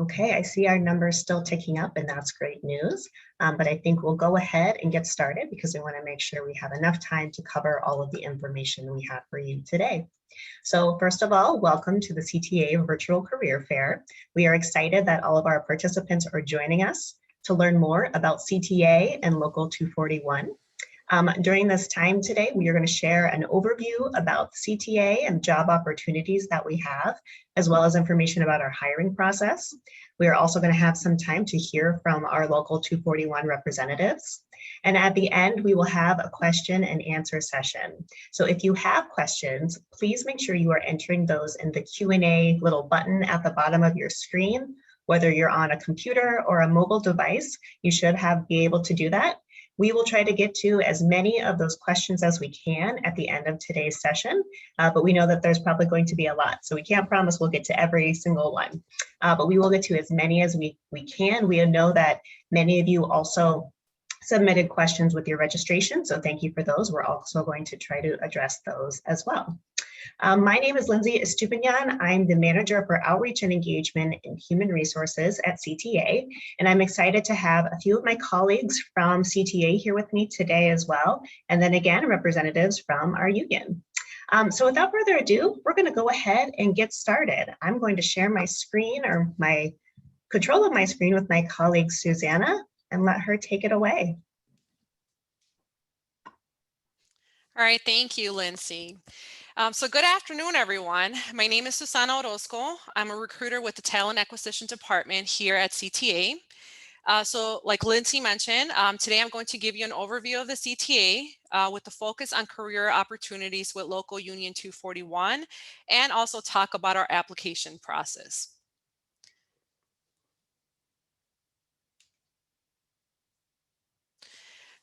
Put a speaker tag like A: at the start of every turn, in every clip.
A: Okay, I see our numbers still ticking up, and that's great news. But I think we'll go ahead and get started because we want to make sure we have enough time to cover all of the information we have for you today. So first of all, welcome to the CTA Virtual Career Fair. We are excited that all of our participants are joining us to learn more about CTA and Local 241. During this time today, we are going to share an overview about CTA and job opportunities that we have, as well as information about our hiring process. We are also going to have some time to hear from our Local 241 representatives. And at the end, we will have a question and answer session. So if you have questions, please make sure you are entering those in the Q&A little button at the bottom of your screen. Whether you're on a computer or a mobile device, you should be able to do that. We will try to get to as many of those questions as we can at the end of today's session, but we know that there's probably going to be a lot, so we can't promise we'll get to every single one, but we will get to as many as we can. We know that many of you also submitted questions with your registration, so thank you for those. We're also going to try to address those as well. My name is Lindsay Estupinian. I'm the Manager for Outreach and Engagement in Human Resources at CTA, and I'm excited to have a few of my colleagues from CTA here with me today as well, and then again, representatives from our union. So without further ado, we're going to go ahead and get started. I'm going to share my screen or my control of my screen with my colleague Susanna and let her take it away.
B: All right, thank you, Lindsay. So good afternoon, everyone. My name is Susana Orozco. I'm a recruiter with the Talent Acquisition Department here at CTA. So like Lindsay mentioned, today I'm going to give you an overview of the CTA with the focus on career opportunities with Local Union 241 and also talk about our application process.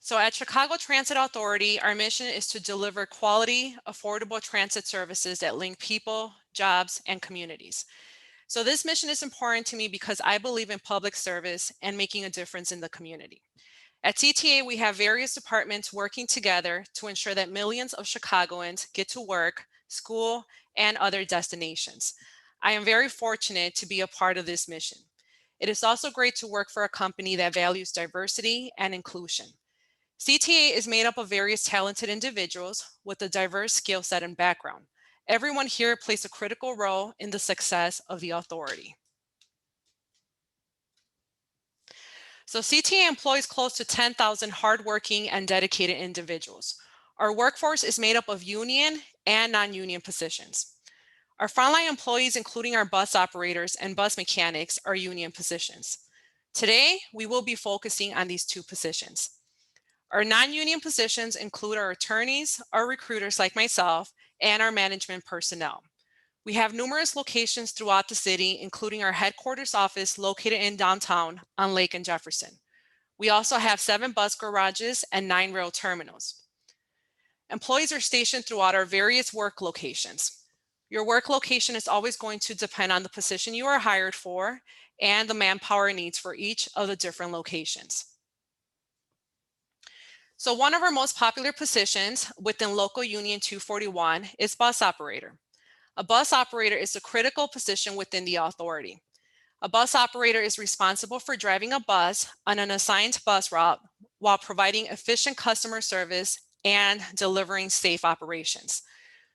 B: So at Chicago Transit Authority, our mission is to deliver quality, affordable transit services that link people, jobs, and communities. So this mission is important to me because I believe in public service and making a difference in the community. At CTA, we have various departments working together to ensure that millions of Chicagoans get to work, school, and other destinations. I am very fortunate to be a part of this mission. It is also great to work for a company that values diversity and inclusion. CTA is made up of various talented individuals with a diverse skill set and background. Everyone here plays a critical role in the success of the authority. So CTA employs close to 10,000 hardworking and dedicated individuals. Our workforce is made up of union and non-union positions. Our frontline employees, including our bus operators and bus mechanics, are union positions. Today, we will be focusing on these two positions. Our non-union positions include our attorneys, our recruiters like myself, and our management personnel. We have numerous locations throughout the city, including our headquarters office located in downtown on Lake and Jefferson. We also have 7 bus garages and 9 rail terminals. Employees are stationed throughout our various work locations. Your work location is always going to depend on the position you are hired for and the manpower needs for each of the different locations. So one of our most popular positions within Local Union 241 is bus operator. A bus operator is a critical position within the authority. A bus operator is responsible for driving a bus on an assigned bus route while providing efficient customer service and delivering safe operations.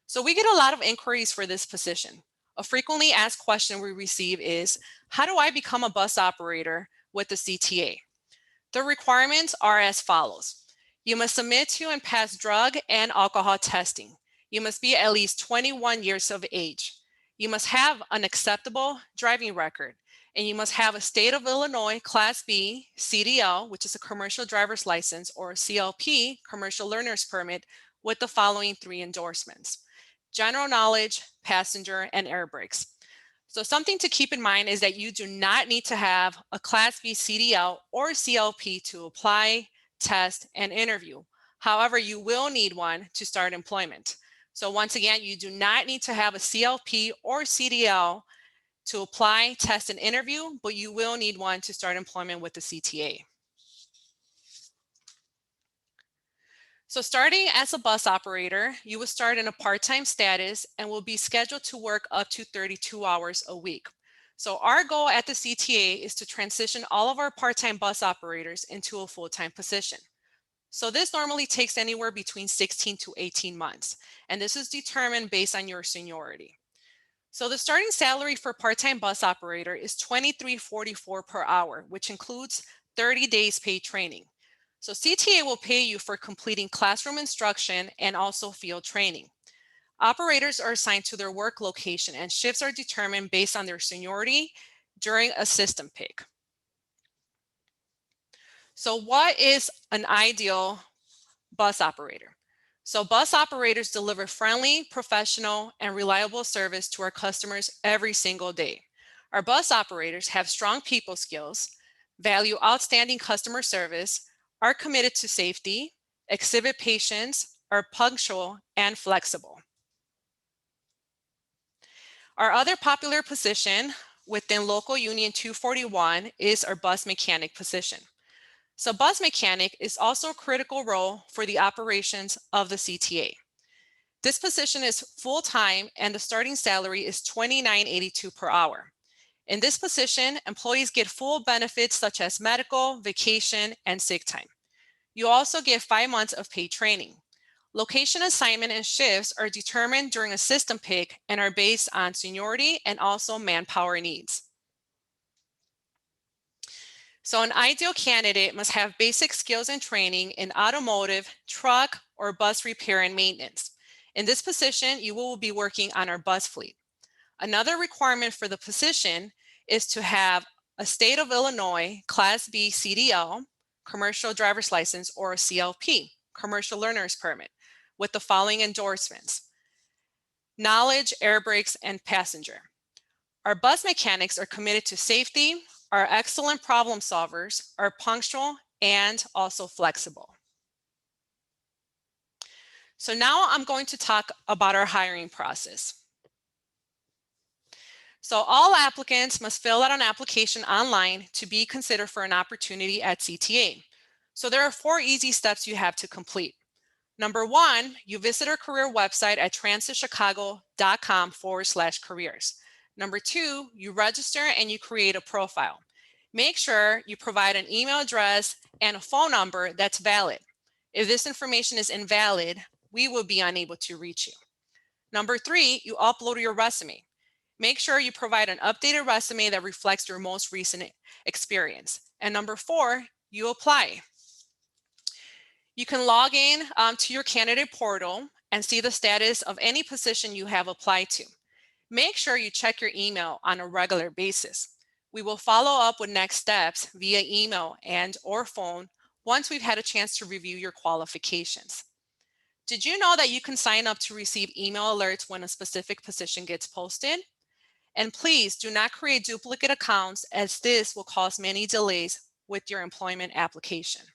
B: So we get a lot of inquiries for this position. A frequently asked question we receive is, how do I become a bus operator with the CTA? The requirements are as follows. You must submit to and pass drug and alcohol testing. You must be at least 21 years of age. You must have an acceptable driving record, and you must have a state of Illinois Class B CDL, which is a commercial driver's license, or a CLP, commercial learner's permit, with the following 3 endorsements: general knowledge, passenger, and air brakes. So something to keep in mind is that you do not need to have a Class B CDL or CLP to apply, test, and interview. However, you will need one to start employment. So once again, you do not need to have a CLP or CDL to apply, test, and interview, but you will need one to start employment with the CTA. So starting as a bus operator, you will start in a part-time status and will be scheduled to work up to 32 hours a week. So our goal at the CTA is to transition all of our part-time bus operators into a full-time position. So this normally takes anywhere between 16 to 18 months, and this is determined based on your seniority. So the starting salary for part-time bus operator is $23.44 per hour, which includes 30 days paid training. So CTA will pay you for completing classroom instruction and also field training. Operators are assigned to their work location and shifts are determined based on their seniority during a system pick. So what is an ideal bus operator? So bus operators deliver friendly, professional, and reliable service to our customers every single day. Our bus operators have strong people skills, value outstanding customer service, are committed to safety, exhibit patience, are punctual, and flexible. Our other popular position within Local Union 241 is our bus mechanic position. So bus mechanic is also a critical role for the operations of the CTA. This position is full-time and the starting salary is $29.82 per hour. In this position, employees get full benefits such as medical, vacation, and sick time. You also get 5 months of paid training. Location assignment and shifts are determined during a system pick and are based on seniority and also manpower needs. So an ideal candidate must have basic skills and training in automotive, truck, or bus repair and maintenance. In this position, you will be working on our bus fleet. Another requirement for the position is to have a state of Illinois Class B CDL, commercial driver's license, or a CLP, commercial learner's permit, with the following endorsements: knowledge, air brakes, and passenger. Our bus mechanics are committed to safety, are excellent problem solvers, are punctual, and also flexible. So now I'm going to talk about our hiring process. So all applicants must fill out an application online to be considered for an opportunity at CTA. So there are 4 easy steps you have to complete. Number 1, you visit our career website at transitchicago.com/careers. Number 2, you register and you create a profile. Make sure you provide an email address and a phone number that's valid. If this information is invalid, we will be unable to reach you. Number 3, you upload your resume. Make sure you provide an updated resume that reflects your most recent experience. And number 4, you apply. You can log in to your candidate portal and see the status of any position you have applied to. Make sure you check your email on a regular basis. We will follow up with next steps via email and/or phone once we've had a chance to review your qualifications. Did you know that you can sign up to receive email alerts when a specific position gets posted? And please do not create duplicate accounts, as this will cause many delays with your employment application.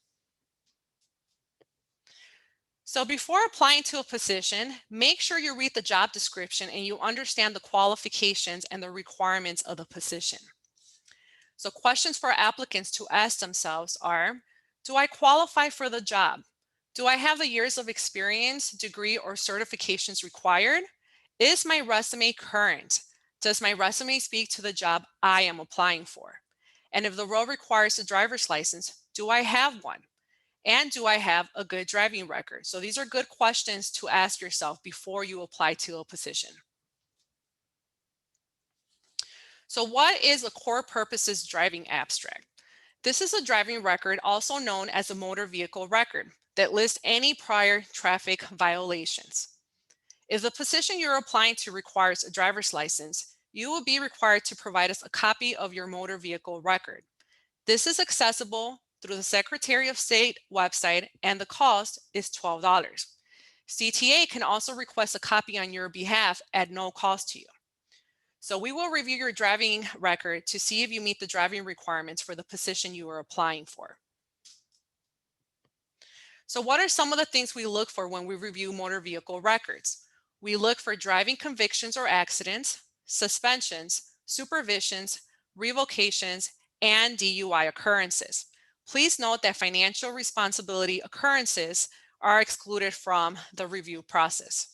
B: So before applying to a position, make sure you read the job description and you understand the qualifications and the requirements of the position. So questions for applicants to ask themselves are: do I qualify for the job? Do I have the years of experience, degree, or certifications required? Is my resume current? Does my resume speak to the job I am applying for? And if the role requires a driver's license, do I have one? And do I have a good driving record? So these are good questions to ask yourself before you apply to a position. So what is a core purposes driving abstract? This is a driving record, also known as a motor vehicle record, that lists any prior traffic violations. If the position you're applying to requires a driver's license, you will be required to provide us a copy of your motor vehicle record. This is accessible through the Secretary of State website and the cost is $12. CTA can also request a copy on your behalf at no cost to you. So we will review your driving record to see if you meet the driving requirements for the position you are applying for. So what are some of the things we look for when we review motor vehicle records? We look for driving convictions or accidents, suspensions, supervisions, revocations, and DUI occurrences. Please note that financial responsibility occurrences are excluded from the review process.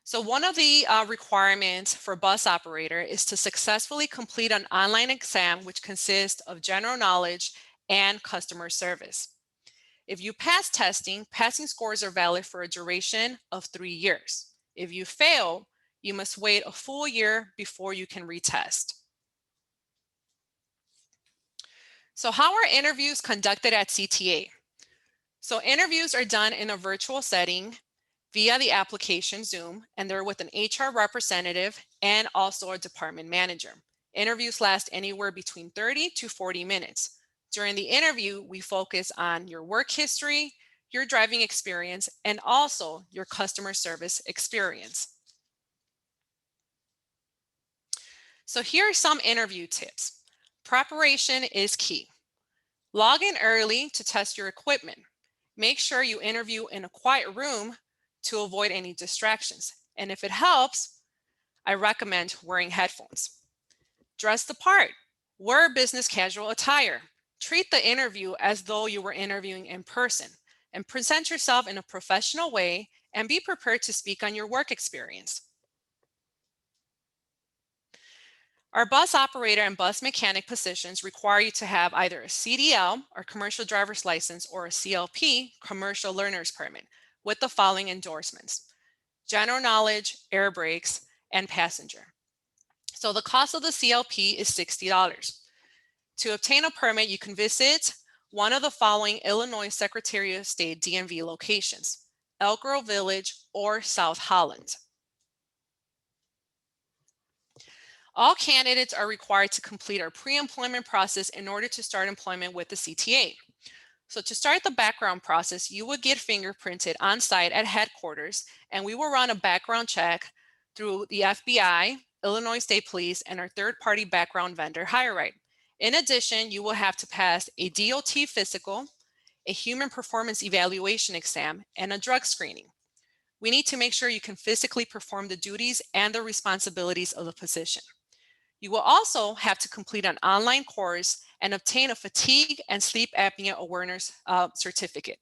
B: So one of the requirements for bus operator is to successfully complete an online exam, which consists of general knowledge and customer service. If you pass testing, passing scores are valid for a duration of 3 years. If you fail, you must wait a full year before you can retest. So how are interviews conducted at CTA? So interviews are done in a virtual setting via the application Zoom, and they're with an HR representative and also a department manager. Interviews last anywhere between 30 to 40 minutes. During the interview, we focus on your work history, your driving experience, and also your customer service experience. So here are some interview tips. Preparation is key. Log in early to test your equipment. Make sure you interview in a quiet room to avoid any distractions. And if it helps, I recommend wearing headphones. Dress the part. Wear business casual attire. Treat the interview as though you were interviewing in person, and present yourself in a professional way and be prepared to speak on your work experience. Our bus operator and bus mechanic positions require you to have either a CDL or commercial driver's license or a CLP, commercial learner's permit, with the following endorsements: general knowledge, air brakes, and passenger. So the cost of the CLP is $60. To obtain a permit, you can visit one of the following Illinois Secretary of State DMV locations: Elk Grove Village or South Holland. All candidates are required to complete our pre-employment process in order to start employment with the CTA. So to start the background process, you will get fingerprinted on site at headquarters, and we will run a background check through the FBI, Illinois State Police, and our third-party background vendor, HireRight. In addition, you will have to pass a DOT physical, a human performance evaluation exam, and a drug screening. We need to make sure you can physically perform the duties and the responsibilities of the position. You will also have to complete an online course and obtain a fatigue and sleep apnea awareness certificate.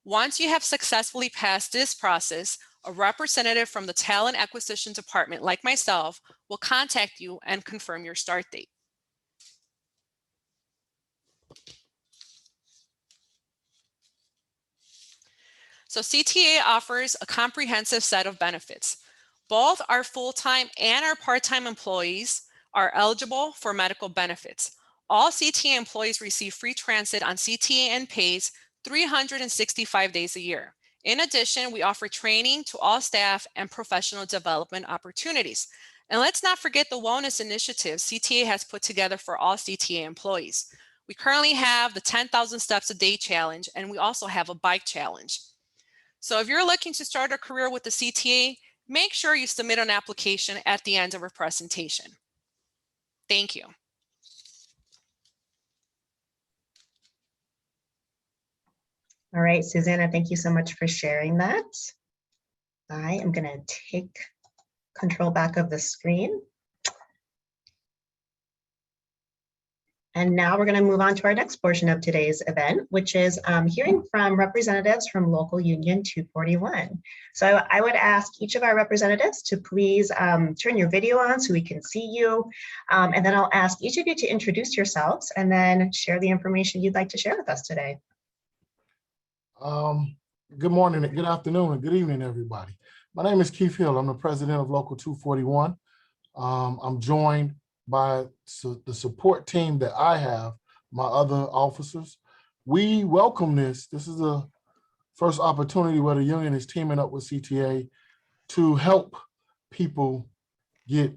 B: Once you have successfully passed this process, a representative from the Talent Acquisition Department, like myself, will contact you and confirm your start date. So CTA offers a comprehensive set of benefits. Both our full-time and our part-time employees are eligible for medical benefits. All CTA employees receive free transit on CTA and pays 365 days a year. In addition, we offer training to all staff and professional development opportunities. And let's not forget the wellness initiative CTA has put together for all CTA employees. We currently have the 10,000 steps a day challenge, and we also have a bike challenge. So if you're looking to start a career with the CTA, make sure you submit an application at the end of our presentation. Thank you.
A: All right, Susanna, thank you so much for sharing that. I am going to take control back of the screen. And now we're going to move on to our next portion of today's event, which is hearing from representatives from Local Union 241. So I would ask each of our representatives to please turn your video on so we can see you. And then I'll ask each of you to introduce yourselves and then share the information you'd like to share with us today.
C: Good morning, good afternoon, and good evening, everybody. My name is Keith Hill. I'm the president of Local 241. I'm joined by the support team that I have, my other officers. We welcome this. This is the first opportunity where the union is teaming up with CTA to help people get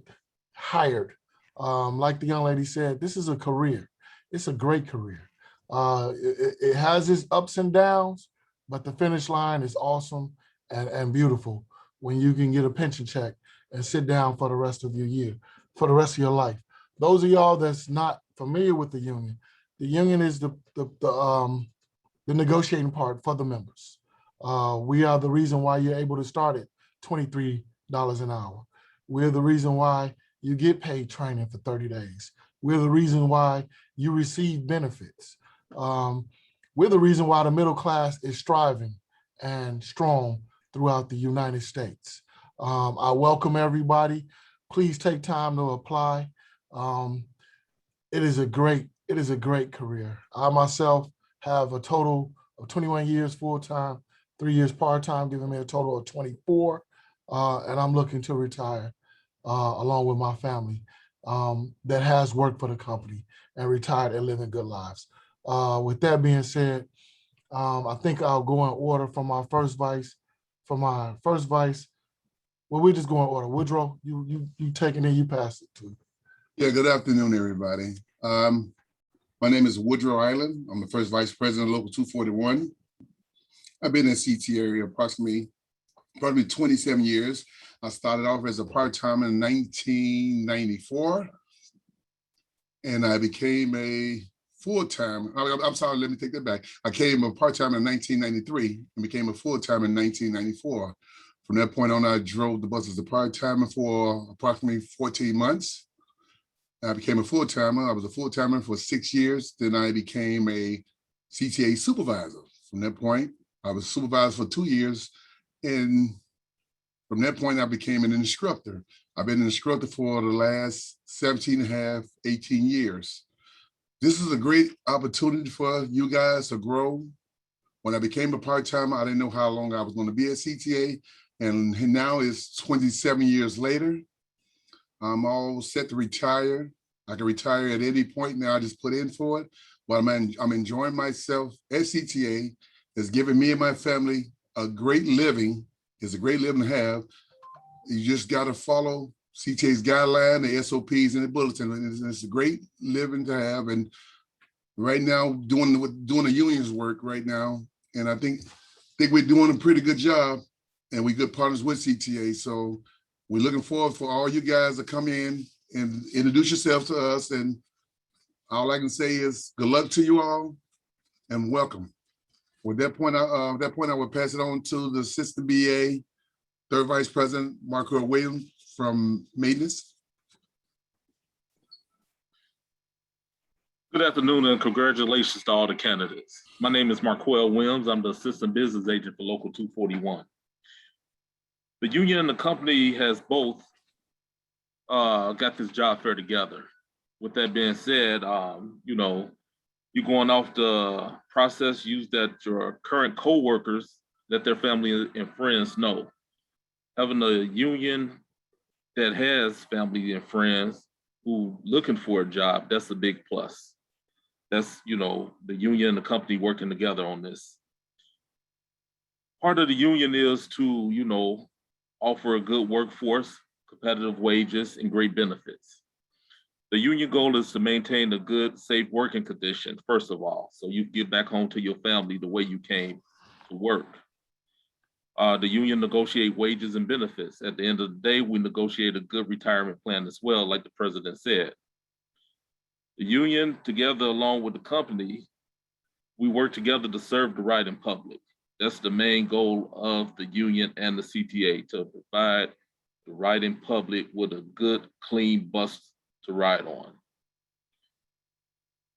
C: hired. Like the young lady said, this is a career. It's a great career. It has its ups and downs, but the finish line is awesome and beautiful when you can get a pension check and sit down for the rest of your year, for the rest of your life. Those of y'all that's not familiar with the union is the negotiating part for the members. We are the reason why you're able to start at $23 an hour. We're the reason why you get paid training for 30 days. We're the reason why you receive benefits. We're the reason why the middle class is striving and strong throughout the United States. I welcome everybody. Please take time to apply. It is a great career. I myself have a total of 21 years full-time, 3 years part-time, giving me a total of 24. And I'm looking to retire along with my family that has worked for the company and retired and living good lives. With that being said, I think I'll go in order from my first vice. Well, we just go in order. Woodrow, you take it and you pass it to.
D: Yeah, good afternoon, everybody. My name is Woodrow Island. I'm the first vice president of Local 241. I've been in CTA area approximately 27 years. I started off as a part-time in 1994, and I became a full-time. I'm sorry, let me take that back. I came a part-time in 1993 and became a full-time in 1994. From that point on, I drove the bus as a part-timer for approximately 14 months. I became a full-timer. I was a full-timer for 6 years. Then I became a CTA supervisor. From that point, I was supervisor for 2 years. And from that point, I became an instructor. I've been an instructor for the last 17 and a half, 18 years. This is a great opportunity for you guys to grow. When I became a part-timer, I didn't know how long I was going to be at CTA. And now it's 27 years later. I'm all set to retire. I can retire at any point now. I just put in for it. But I'm enjoying myself at CTA. It's giving me and my family a great living. It's a great living to have. You just got to follow CTA's guideline, the SOPs, and the bulletin. It's a great living to have. And right now, doing the union's work right now, and I think we're doing a pretty good job. And we're good partners with CTA. So we're looking forward for all you guys to come in and introduce yourselves to us. And all I can say is good luck to you all and welcome. With that point, I will pass it on to the Assistant BA, Third Vice President, Marco Williams from Maintenance.
E: Good afternoon and congratulations to all the candidates. My name is Marquell Williams. I'm the Assistant Business Agent for Local 241. The union and the company has both got this job fair together. With that being said, you're going off the process used that your current co-workers, let their family and friends know. Having a union that has family and friends who looking for a job, that's a big plus. That's, the union and the company working together on this. Part of the union is to, offer a good workforce, competitive wages, and great benefits. The union goal is to maintain a good, safe working condition, first of all, so you get back home to your family the way you came to work. The union negotiate wages and benefits. At the end of the day, we negotiate a good retirement plan as well, like the president said. The union, together along with the company, we work together to serve the right in public. That's the main goal of the union and the CTA, to provide the right in public with a good, clean bus to ride on.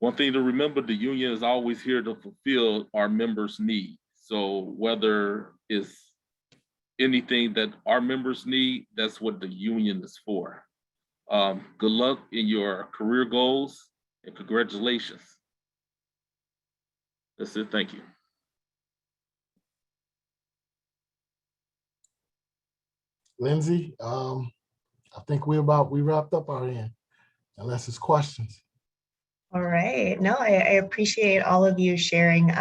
E: One thing to remember, the union is always here to fulfill our members' needs. So whether it's anything that our members need, that's what the union is for. Good luck in your career goals and congratulations. That's it, thank you.
C: Lindsay, I think we wrapped up our end, unless it's questions.
A: All right. No, I appreciate all of you sharing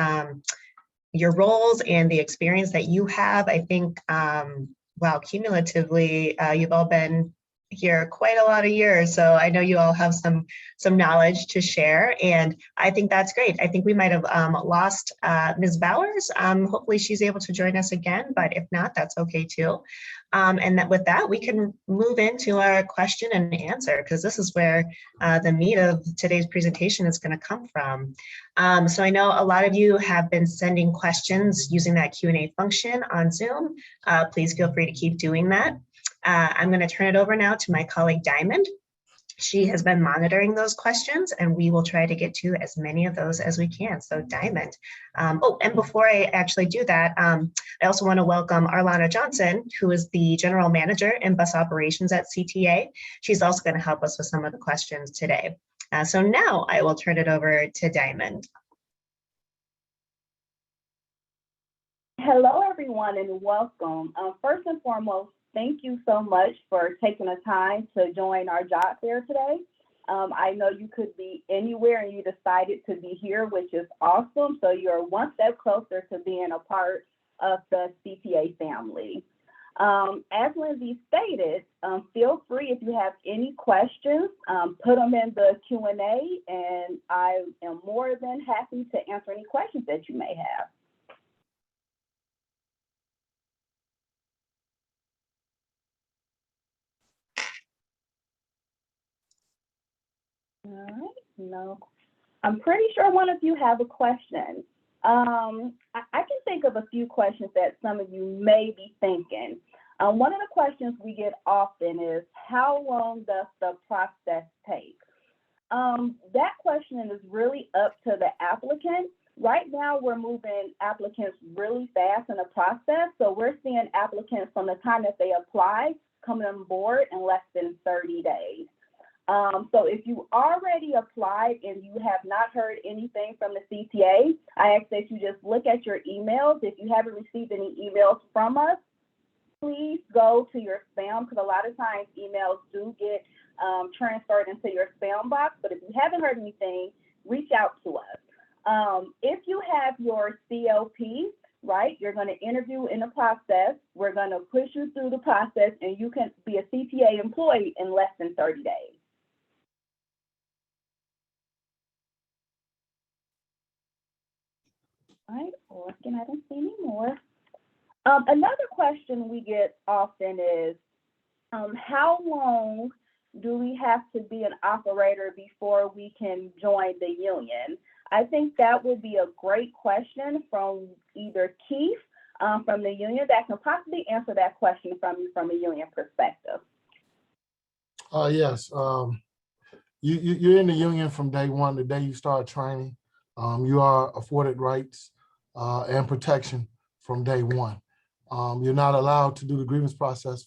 A: your roles and the experience that you have. I think, wow, cumulatively, you've all been here quite a lot of years. So I know you all have some knowledge to share, and I think that's great. I think we might have lost Ms. Bowers. Hopefully she's able to join us again, but if not, that's okay too. And that with that, we can move into our question and answer, because this is where the meat of today's presentation is going to come from. So I know a lot of you have been sending questions using that Q&A function on Zoom. Please feel free to keep doing that. I'm going to turn it over now to my colleague Diamond. She has been monitoring those questions, and we will try to get to as many of those as we can. So Diamond. Oh, and before I actually do that, I also want to welcome Arlana Johnson, who is the General Manager in Bus Operations at CTA. She's also going to help us with some of the questions today. So now I will turn it over to Diamond.
F: Hello, everyone, and welcome. First and foremost, thank you so much for taking the time to join our job fair today. I know you could be anywhere and you decided to be here, which is awesome. So you're one step closer to being a part of the CTA family. As Lindsay stated, feel free if you have any questions, put them in the Q&A, and I am more than happy to answer any questions that you may have. All right, no, I'm pretty sure one of you have a question. I can think of a few questions that some of you may be thinking. One of the questions we get often is, how long does the process take? That question is really up to the applicant. Right now, we're moving applicants really fast in the process. So we're seeing applicants from the time that they apply coming on board in less than 30 days. So if you already applied and you have not heard anything from the CTA, I ask that you just look at your emails. If you haven't received any emails from us, please go to your spam, because a lot of times emails do get transferred into your spam box. But if you haven't heard anything, reach out to us. If you have your CLP, right, you're going to interview in the process. We're going to push you through the process, and you can be a CTA employee in less than 30 days. All right, looking, I don't see any more. Another question we get often is, how long do we have to be an operator before we can join the union? I think that would be a great question from either Keith from the union that can possibly answer that question from you from a union perspective.
C: Yes, you're in the union from day one, the day you start training. You are afforded rights and protection from day one. You're not allowed to do the grievance process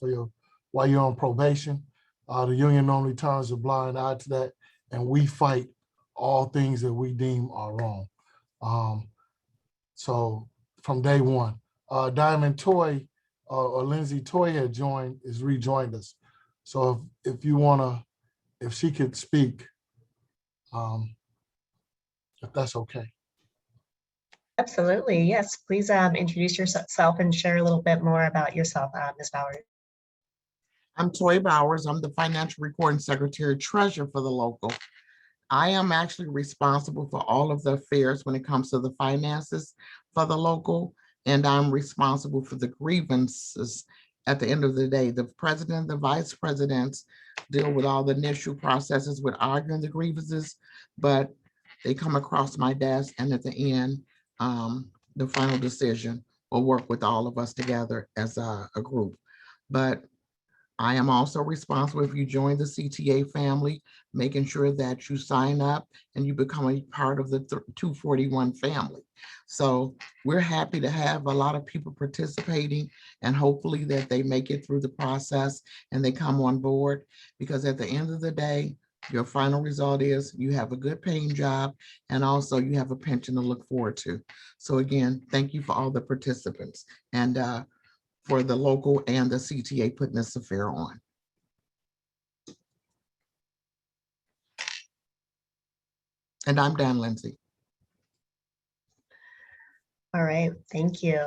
C: while you're on probation. The union normally turns a blind eye to that, and we fight all things that we deem are wrong. So from day one, Diamond Toy or Lindsay Toy has rejoined us. So if she could speak, if that's okay.
A: Absolutely, yes. Please introduce yourself and share a little bit more about yourself, Ms. Bowers.
G: I'm Toy Bowers. I'm the Financial Recording Secretary Treasurer for the local. I am actually responsible for all of the affairs when it comes to the finances for the local, and I'm responsible for the grievances. At the end of the day, the president, the vice presidents deal with all the initial processes with arguing the grievances, but they come across my desk, and at the end, the final decision will work with all of us together as a group. But I am also responsible, if you join the CTA family, making sure that you sign up and you become a part of the 241 family. So we're happy to have a lot of people participating, and hopefully that they make it through the process and they come on board, because at the end of the day, your final result is you have a good paying job, and also you have a pension to look forward to. So again, thank you for all the participants, and for the local and the CTA putting this affair on. And I'm done, Lindsay.
A: All right, thank you.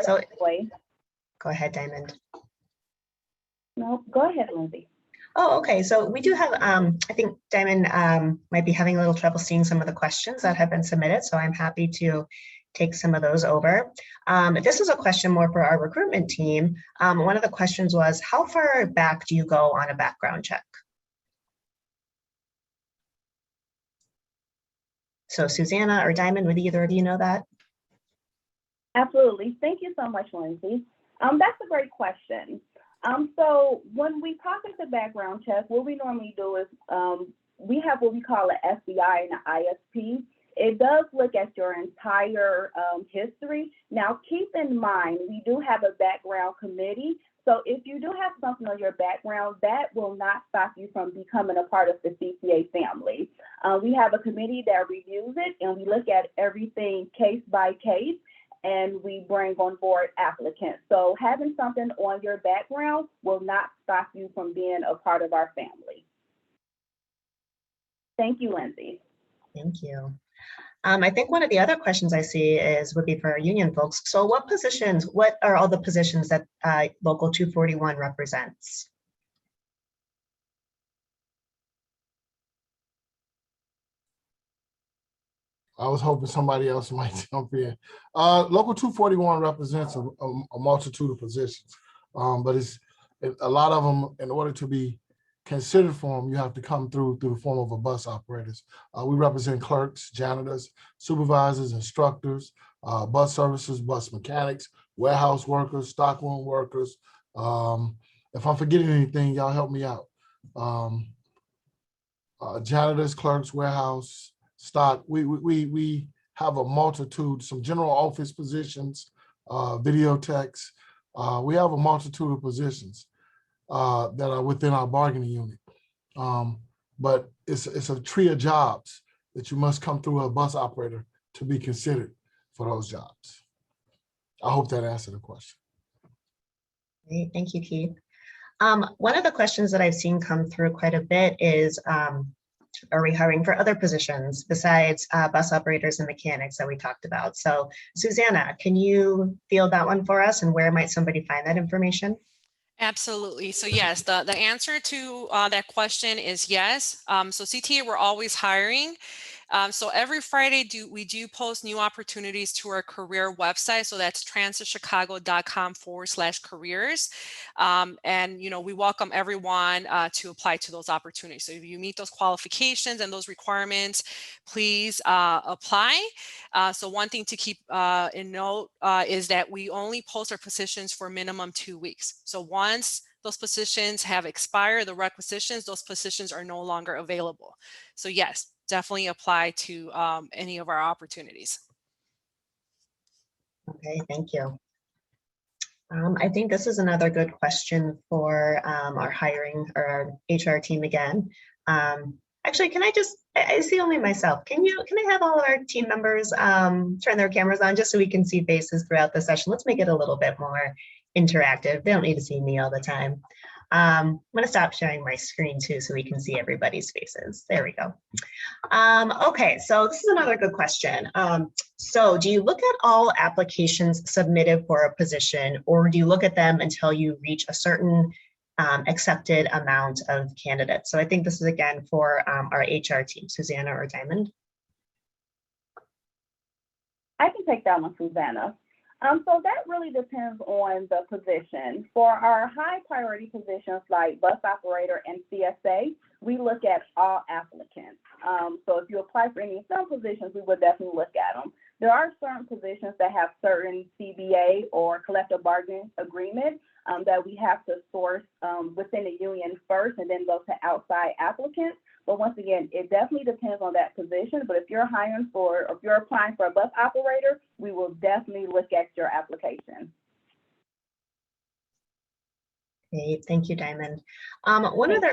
A: So go ahead, Diamond.
F: No, go ahead, Lindsay.
A: Oh, okay. So we do have, I think Diamond might be having a little trouble seeing some of the questions that have been submitted. So I'm happy to take some of those over. This is a question more for our recruitment team. One of the questions was, how far back do you go on a background check? So Susanna or Diamond, would either of you know that?
F: Absolutely. Thank you so much, Lindsay. That's a great question. So when we process a background check, what we normally do is we have what we call an SBI and an ISP. It does look at your entire history. Now, keep in mind, we do have a background committee. So if you do have something on your background, that will not stop you from becoming a part of the CTA family. We have a committee that reviews it, and we look at everything case by case, and we bring on board applicants. So having something on your background will not stop you from being a part of our family. Thank you, Lindsay.
A: Thank you. I think one of the other questions I see would be for our union folks. So what are all the positions that Local 241 represents?
C: I was hoping somebody else might jump in. Local 241 represents a multitude of positions, but a lot of them, in order to be considered for them, you have to come through the form of a bus operators. We represent clerks, janitors, supervisors, instructors, bus services, bus mechanics, warehouse workers, stockroom workers. If I'm forgetting anything, y'all help me out. Janitors, clerks, warehouse, stock. We have a multitude, some general office positions, video techs. We have a multitude of positions that are within our bargaining unit. But it's a tree of jobs that you must come through a bus operator to be considered for those jobs. I hope that answered the question.
A: Great, thank you, Keith. One of the questions that I've seen come through quite a bit is, are we hiring for other positions besides bus operators and mechanics that we talked about? So Susanna, can you field that one for us, and where might somebody find that information?
B: Absolutely. So yes, the answer to that question is yes. So CTA, we're always hiring. So every Friday we do post new opportunities to our career website. So that's transitchicago.com/careers. And, we welcome everyone to apply to those opportunities. So if you meet those qualifications and those requirements, please apply. So one thing to keep in note is that we only post our positions for minimum 2 weeks. So once those positions have expired, the requisitions, those positions are no longer available. So yes, definitely apply to any of our opportunities.
A: Okay, thank you. I think this is another good question for our hiring or our HR team again. Actually, I see only myself. Can I have all of our team members turn their cameras on just so we can see faces throughout the session? Let's make it a little bit more interactive. They don't need to see me all the time. I'm going to stop sharing my screen too so we can see everybody's faces. There we go. Okay, so this is another good question. So do you look at all applications submitted for a position, or do you look at them until you reach a certain accepted amount of candidates? So I think this is again for our HR team, Susanna or Diamond.
F: I can take that one, Susanna. So that really depends on the position. For our high priority positions like bus operator and CSA, we look at all applicants. So if you apply for any of some positions, we would definitely look at them. There are certain positions that have certain CBA or collective bargaining agreement that we have to source within the union first and then go to outside applicants. But once again, it definitely depends on that position. But if you're applying for a bus operator, we will definitely look at your application.
A: Great, thank you, Diamond. One other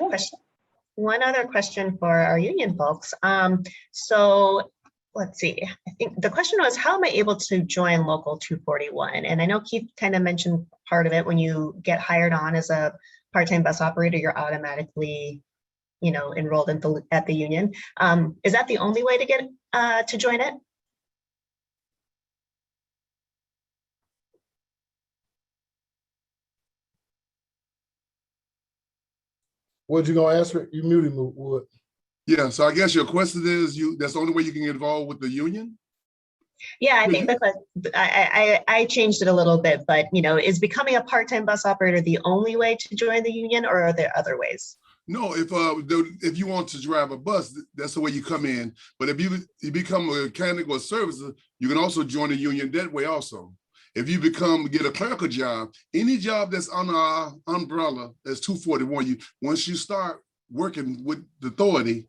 A: question for our union folks. So let's see, I think the question was, how am I able to join Local 241? And I know Keith kind of mentioned part of it. When you get hired on as a part-time bus operator, you're automatically enrolled at the union. Is that the only way to get to join it?
C: Would you gonna answer? You muted me, Wood.
D: Yeah, so I guess your question is that's the only way you can get involved with the union?
A: Yeah, I think I changed it a little bit, but is becoming a part-time bus operator the only way to join the union, or are there other ways?
D: No, if you want to drive a bus, that's the way you come in. But if you become a mechanic or servicer, you can also join the union that way also. If you get a clerical job, any job that's under our umbrella, that's 241, once you start working with the authority,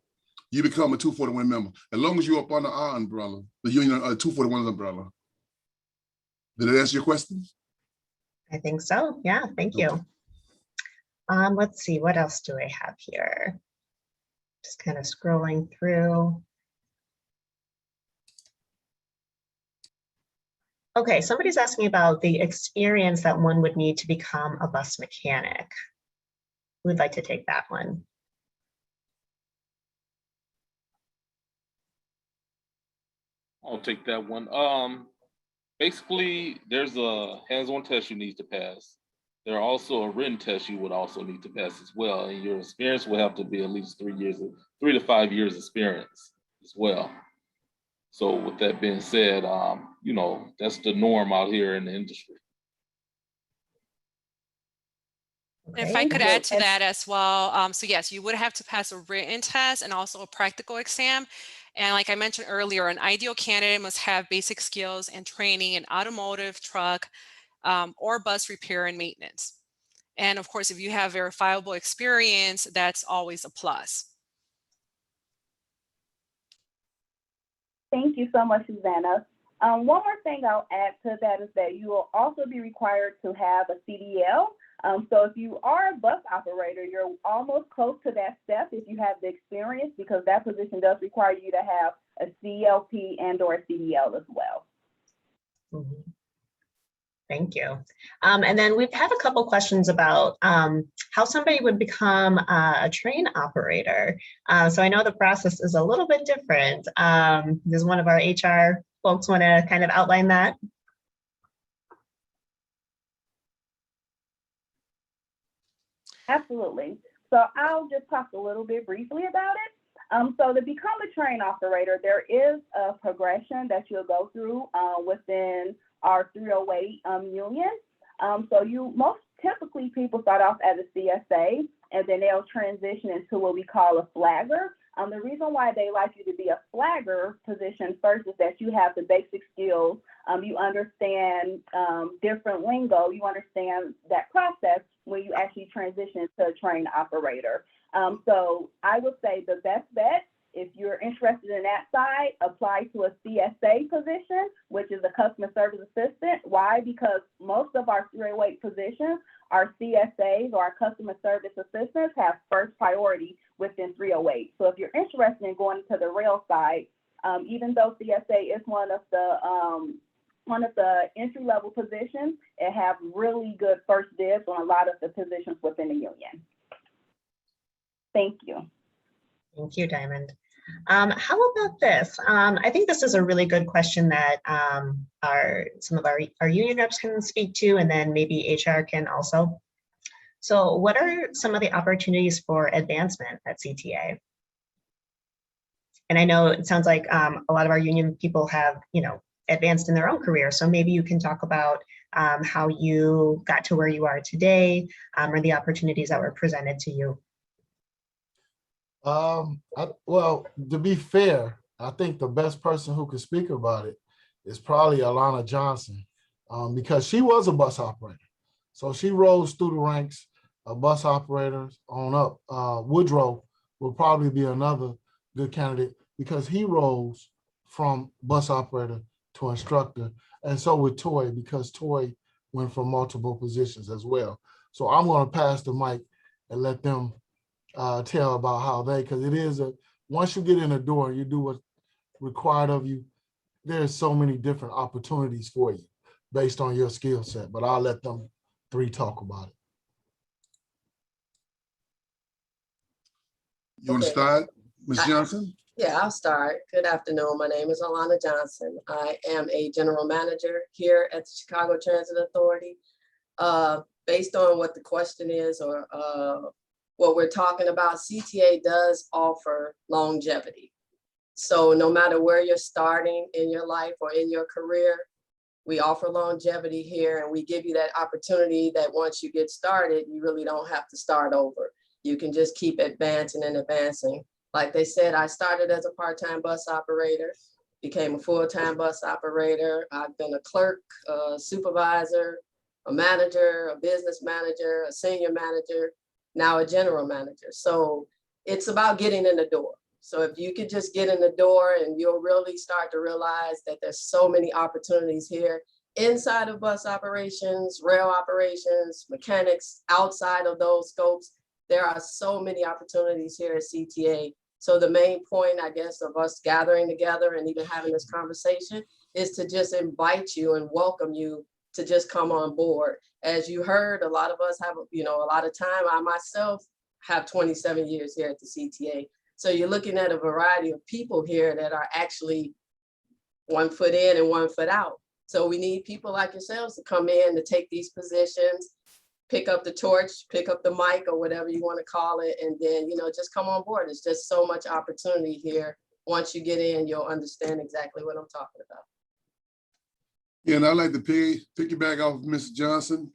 D: you become a 241 member. As long as you're up under our umbrella, the union 241 umbrella. Did it answer your question?
A: I think so. Yeah, thank you. Let's see, what else do I have here? Just kind of scrolling through. Okay, somebody's asking about the experience that one would need to become a bus mechanic. Who'd like to take that one?
E: I'll take that one. Basically, there's a hands-on test you need to pass. There are also a written test you would also need to pass as well. And your experience will have to be at least 3 to 5 years experience as well. So with that being said, you know, that's the norm out here in the industry.
B: If I could add to that as well, so yes, you would have to pass a written test and also a practical exam. And like I mentioned earlier, an ideal candidate must have basic skills and training in automotive, truck, or bus repair and maintenance. And of course, if you have verifiable experience, that's always a plus.
F: Thank you so much, Susanna. One more thing I'll add to that is that you will also be required to have a CDL. So if you are a bus operator, you're almost close to that step if you have the experience, because that position does require you to have a CLP and or a CDL as well.
A: Mm-hmm. Thank you. And then we have a couple questions about how somebody would become a train operator. So I know the process is a little bit different. Does one of our HR folks want to kind of outline that?
F: Absolutely. So I'll just talk a little bit briefly about it. So to become a train operator, there is a progression that you'll go through within our 308 union. So most typically people start off as a CSA and then they'll transition into what we call a flagger. The reason why they like you to be a flagger position first is that you have the basic skills. You understand different lingo. You understand that process when you actually transition to a train operator. So I would say the best bet, if you're interested in that side, apply to a CSA position, which is a customer service assistant. Why? Because most of our 308 positions, our CSAs or our customer service assistants have first priority within 308. So if you're interested in going to the rail side, even though CSA is one of the entry-level positions, it have really good first dibs on a lot of the positions within the union. Thank you.
A: Thank you, Diamond. How about this? I think this is a really good question that some of our union reps can speak to, and then maybe HR can also. So what are some of the opportunities for advancement at CTA? And I know it sounds like a lot of our union people have, advanced in their own career. So maybe you can talk about how you got to where you are today, or the opportunities that were presented to you.
C: Well, to be fair, I think the best person who could speak about it is probably Alana Johnson, because she was a bus operator. So she rose through the ranks of bus operators on up. Woodrow will probably be another good candidate because he rose from bus operator to instructor. And so with Toy, because Toy went from multiple positions as well. So I'm going to pass the mic and let them tell about how because it is once you get in the door and you do what's required of you, there's so many different opportunities for you based on your skill set, but I'll let them three talk about it.
D: You want to start, Ms. Johnson?
H: Yeah, I'll start. Good afternoon. My name is Alana Johnson. I am a general manager here at the Chicago Transit Authority. Based on what the question is or what we're talking about, CTA does offer longevity. So no matter where you're starting in your life or in your career, we offer longevity here, and we give you that opportunity that once you get started, you really don't have to start over. You can just keep advancing and advancing. Like they said, I started as a part-time bus operator. became a full-time bus operator. I've been a clerk, a supervisor, a manager, a business manager, a senior manager, now a general manager. So it's about getting in the door. So if you could just get in the door, and you'll really start to realize that there's so many opportunities here inside of bus operations, rail operations, mechanics, outside of those scopes. There are so many opportunities here at CTA. So the main point, I guess, of us gathering together and even having this conversation is to just invite you and welcome you to just come on board. As you heard, a lot of us have, a lot of time. I myself have 27 years here at the CTA. So you're looking at a variety of people here that are actually 1 foot in and 1 foot out. So we need people like yourselves to come in to take these positions, pick up the torch, pick up the mic, or whatever you want to call it, and then, just come on board. It's just so much opportunity here. Once you get in, you'll understand exactly what I'm talking about.
D: Yeah, and I'd like to piggyback off of Mr. Johnson.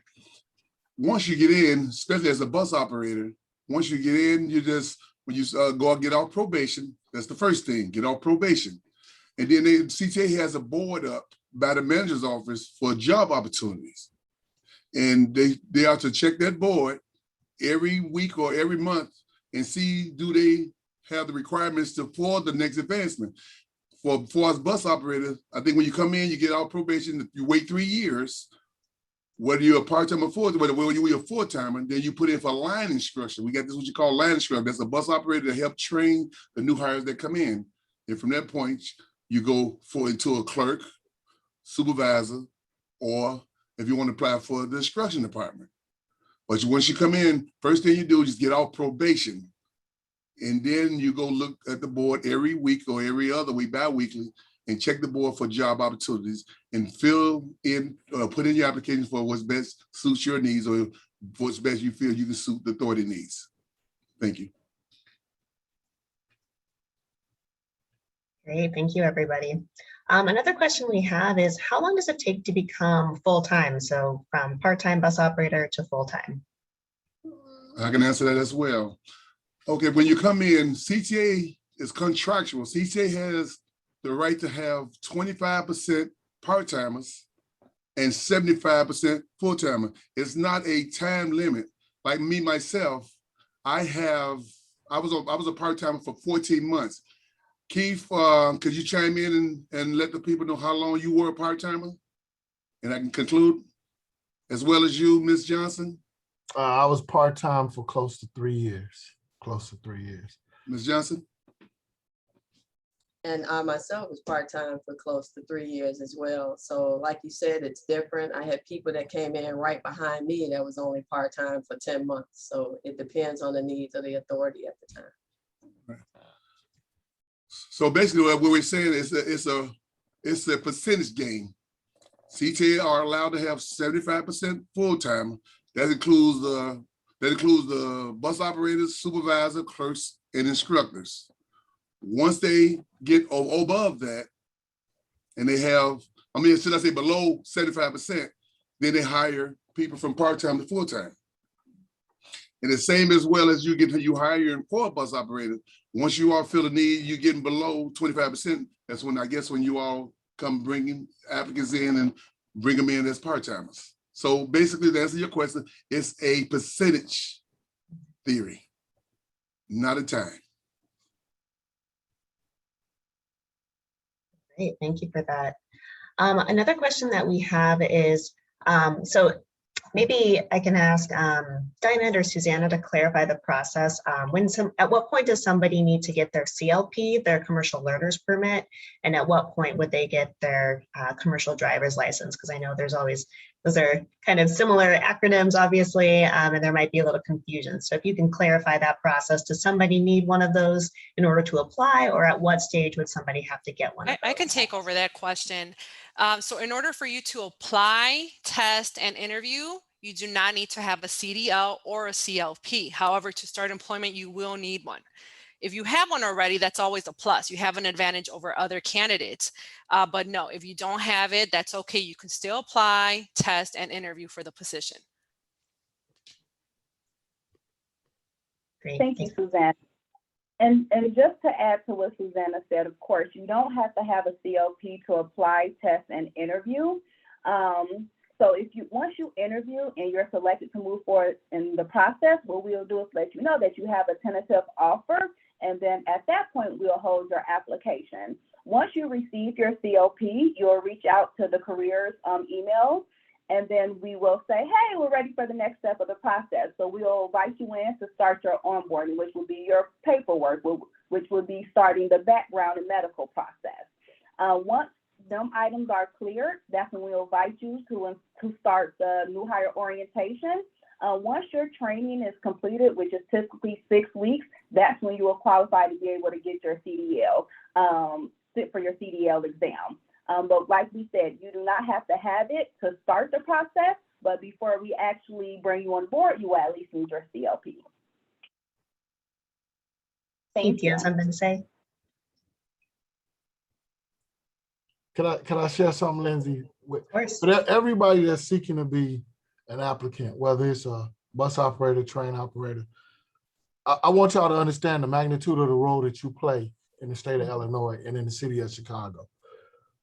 D: Once you get in, especially as a bus operator, once you get in, when you go and get off probation, that's the first thing, get off probation. And then CTA has a board up by the manager's office for job opportunities. And they are to check that board every week or every month and see, do they have the requirements for the next advancement. For us bus operators, I think when you come in, you get off probation, you wait 3 years, whether you're a part-timer or whether you're a full-timer, then you put in for line instruction. We got this, what you call line instruction. That's a bus operator to help train the new hires that come in. And from that point, you go into a clerk, supervisor, or if you want to apply for the instruction department. But once you come in, first thing you do is just get off probation. And then you go look at the board every week or every other week, bi-weekly, and check the board for job opportunities and fill in, put in your applications for what's best suits your needs or what's best you feel you can suit the authority needs. Thank you.
A: Great, thank you, everybody. Another question we have is, how long does it take to become full-time? So from part-time bus operator to full-time?
D: I can answer that as well. Okay, when you come in, CTA is contractual. CTA has the right to have 25% part-timers and 75% full-timer. It's not a time limit. Like me, myself, I was a part-timer for 14 months. Keith, could you chime in and let the people know how long you were a part-timer? And I can conclude, as well as you, Ms. Johnson.
C: I was part-time for close to 3 years.
D: Ms. Johnson?
H: And I myself was part-time for close to 3 years as well. So like you said, it's different. I had people that came in right behind me that was only part-time for 10 months. So it depends on the needs of the authority at the time.
D: Right. So basically what we're saying is it's a percentage game. CTA are allowed to have 75% full-time. That includes the bus operators, supervisor, clerks, and instructors. Once they get above that, and they have, should I say below 75%, then they hire people from part-time to full-time. And the same as well as you hire your core bus operator. Once you all feel the need, you're getting below 25%. That's when when you all come bringing applicants in and bring them in as part-timers. So basically, to answer your question, it's a percentage theory, not a time.
A: Great, thank you for that. Another question that we have is, so maybe I can ask Dinah or Susanna to clarify the process. At what point does somebody need to get their CLP, their commercial learner's permit, and at what point would they get their commercial driver's license? Because I know those are kind of similar acronyms, obviously, and there might be a little confusion. So if you can clarify that process, does somebody need one of those in order to apply, or at what stage would somebody have to get one?
B: I can take over that question. So in order for you to apply, test, and interview, you do not need to have a CDL or a CLP. However, to start employment, you will need one. If you have one already, that's always a plus. You have an advantage over other candidates. But no, if you don't have it, that's okay. You can still apply, test, and interview for the position.
A: Great.
F: Thank you, Suzanne. And just to add to what Susanna said, of course, you don't have to have a COP to apply, test, and interview. So once you interview and you're selected to move forward in the process, what we'll do is let you know that you have a tentative offer, and then at that point, we'll hold your application. Once you receive your COP, you'll reach out to the careers email, and then we will say, hey, we're ready for the next step of the process. So we'll invite you in to start your onboarding, which will be your paperwork, which will be starting the background and medical process. Once them items are cleared, that's when we'll invite you to start the new hire orientation. Once your training is completed, which is typically 6 weeks, that's when you will qualify to be able to get your CDL, sit for your CDL exam. But like we said, you do not have to have it to start the process, but before we actually bring you on board, you will at least need your CLP.
A: Keith, you have something to say?
C: Can I share something, Lindsay?
A: Of course.
C: For everybody that's seeking to be an applicant, whether it's a bus operator, train operator, I want y'all to understand the magnitude of the role that you play in the state of Illinois and in the city of Chicago.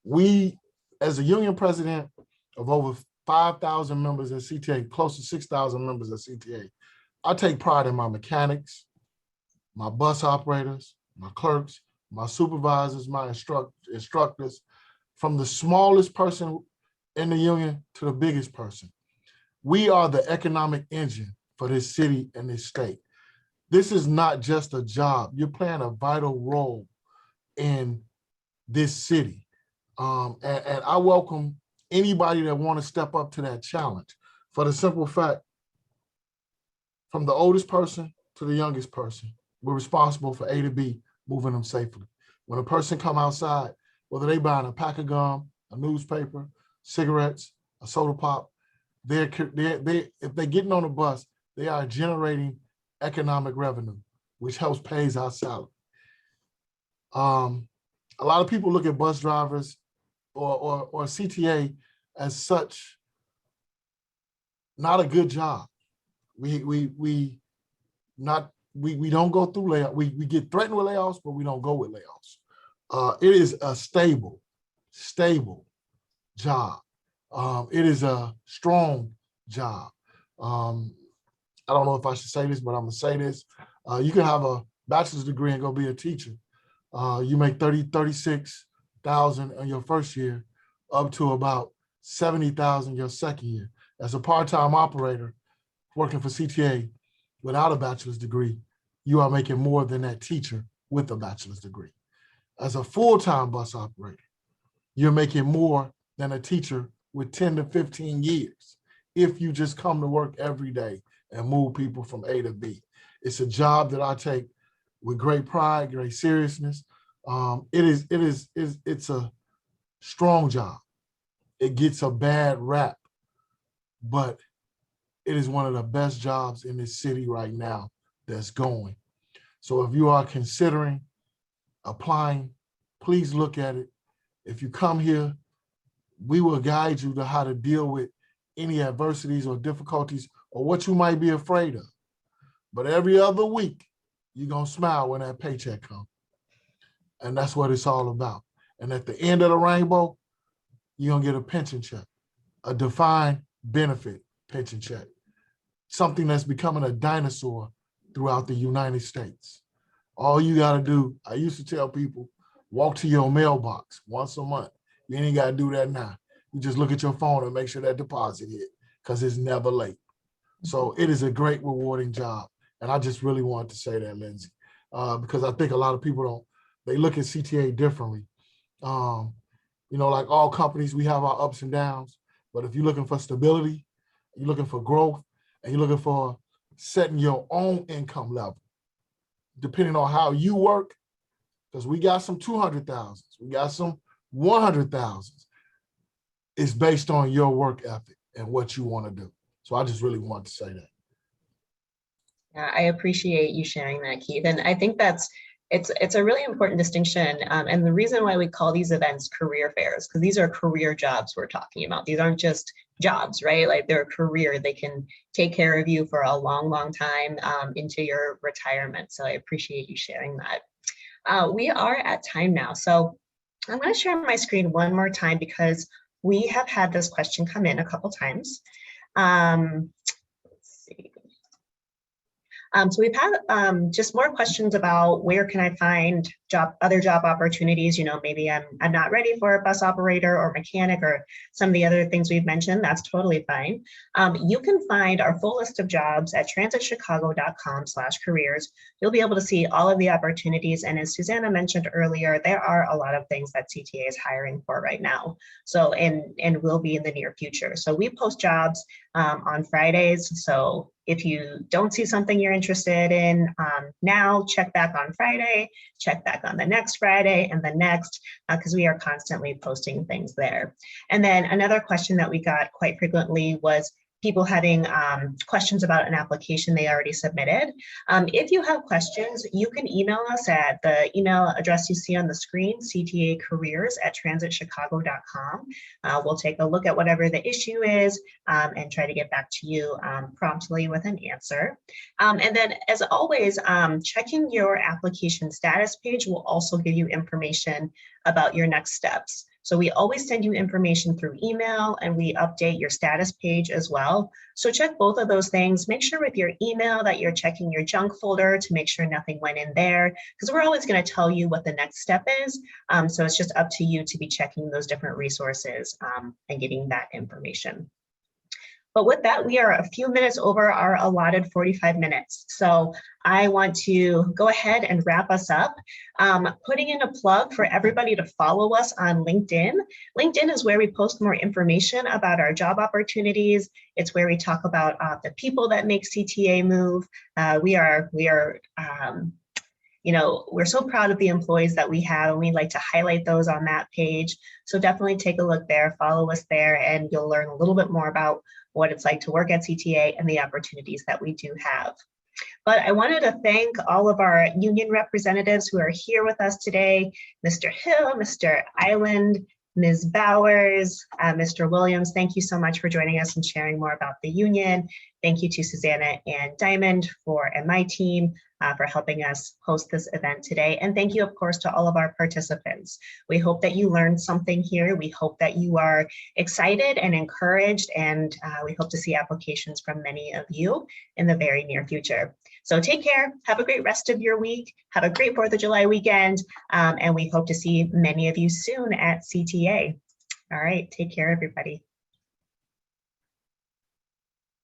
C: We, as a union president of over 5,000 members at CTA, close to 6,000 members at CTA, I take pride in my mechanics, my bus operators, my clerks, my supervisors, my instructors, from the smallest person in the union to the biggest person. We are the economic engine for this city and this state. This is not just a job. You're playing a vital role in this city. And I welcome anybody that want to step up to that challenge, for the simple fact, from the oldest person to the youngest person, we're responsible for A to B, moving them safely. When a person come outside, whether they buying a pack of gum, a newspaper, cigarettes, a soda pop, if they're getting on a bus, they are generating economic revenue, which helps pays our salary. A lot of people look at bus drivers or CTA as such not a good job. We don't go through layoffs. We get threatened with layoffs, but we don't go with layoffs. It is a stable job. It is a strong job. I don't know if I should say this, but I'm gonna say this. You can have a bachelor's degree and go be a teacher. You make $36,000 in your first year, up to about $70,000 your second year. As a part-time operator working for CTA without a bachelor's degree, you are making more than that teacher with a bachelor's degree. As a full-time bus operator, you're making more than a teacher with 10 to 15 years if you just come to work every day and move people from A to B. It's a job that I take with great pride, great seriousness. It's a strong job. It gets a bad rap, but it is one of the best jobs in this city right now that's going. So if you are considering applying, please look at it. If you come here, we will guide you to how to deal with any adversities or difficulties or what you might be afraid of. But every other week, you're gonna smile when that paycheck comes. And that's what it's all about. And at the end of the rainbow, you're gonna get a pension check, a defined benefit pension check, something that's becoming a dinosaur throughout the United States. All you gotta do, I used to tell people, walk to your mailbox once a month. You ain't gotta do that now. You just look at your phone and make sure that deposit hit, because it's never late. So it is a great, rewarding job. And I just really wanted to say that, Lindsay, because I think a lot of people they look at CTA differently. Like all companies, we have our ups and downs, but if you're looking for stability, you're looking for growth, and you're looking for setting your own income level, depending on how you work, because we got some 200,000s, we got some 100,000s. It's based on your work ethic and what you want to do. So I just really wanted to say that.
A: Yeah, I appreciate you sharing that, Keith. And I think that's It's a really important distinction. And the reason why we call these events career fairs, because these are career jobs we're talking about. These aren't just jobs, right? Like they're a career. They can take care of you for a long, long time into your retirement. So I appreciate you sharing that. We are at time now. So I'm going to share my screen one more time because we have had this question come in a couple times. Let's see. So we've had just more questions about where can I find other job opportunities. You know, maybe I'm not ready for a bus operator or mechanic or some of the other things we've mentioned. That's totally fine. You can find our full list of jobs at transitchicago.com/careers. You'll be able to see all of the opportunities. And as Susanna mentioned earlier, there are a lot of things that CTA is hiring for right now. So, and will be in the near future. So we post jobs on Fridays. So if you don't see something you're interested in now, check back on Friday, check back on the next Friday and the next, because we are constantly posting things there. And then another question that we got quite frequently was people having questions about an application they already submitted. If you have questions, you can email us at the email address you see on the screen, ctacareers@transitchicago.com. We'll take a look at whatever the issue is and try to get back to you promptly with an answer. And then as always, checking your application status page will also give you information about your next steps. So we always send you information through email and we update your status page as well. So check both of those things. Make sure with your email that you're checking your junk folder to make sure nothing went in there, because we're always going to tell you what the next step is. So it's just up to you to be checking those different resources and getting that information. But with that, we are a few minutes over our allotted 45 minutes. So I want to go ahead and wrap us up. Putting in a plug for everybody to follow us on LinkedIn. LinkedIn is where we post more information about our job opportunities. It's where we talk about the people that make CTA move. You know, we're so proud of the employees that we have, and we like to highlight those on that page. So definitely take a look there, follow us there, and you'll learn a little bit more about what it's like to work at CTA and the opportunities that we do have. But I wanted to thank all of our union representatives who are here with us today, Mr. Hill, Mr. Island, Ms. Bowers, Mr. Williams. Thank you so much for joining us and sharing more about the union. Thank you to Susanna and Diamond and my team for helping us host this event today. And thank you, of course, to all of our participants. We hope that you learned something here. We hope that you are excited and encouraged, and we hope to see applications from many of you in the very near future. So take care, have a great rest of your week, have a great 4th of July weekend, and we hope to see many of you soon at CTA. All right, take care, everybody.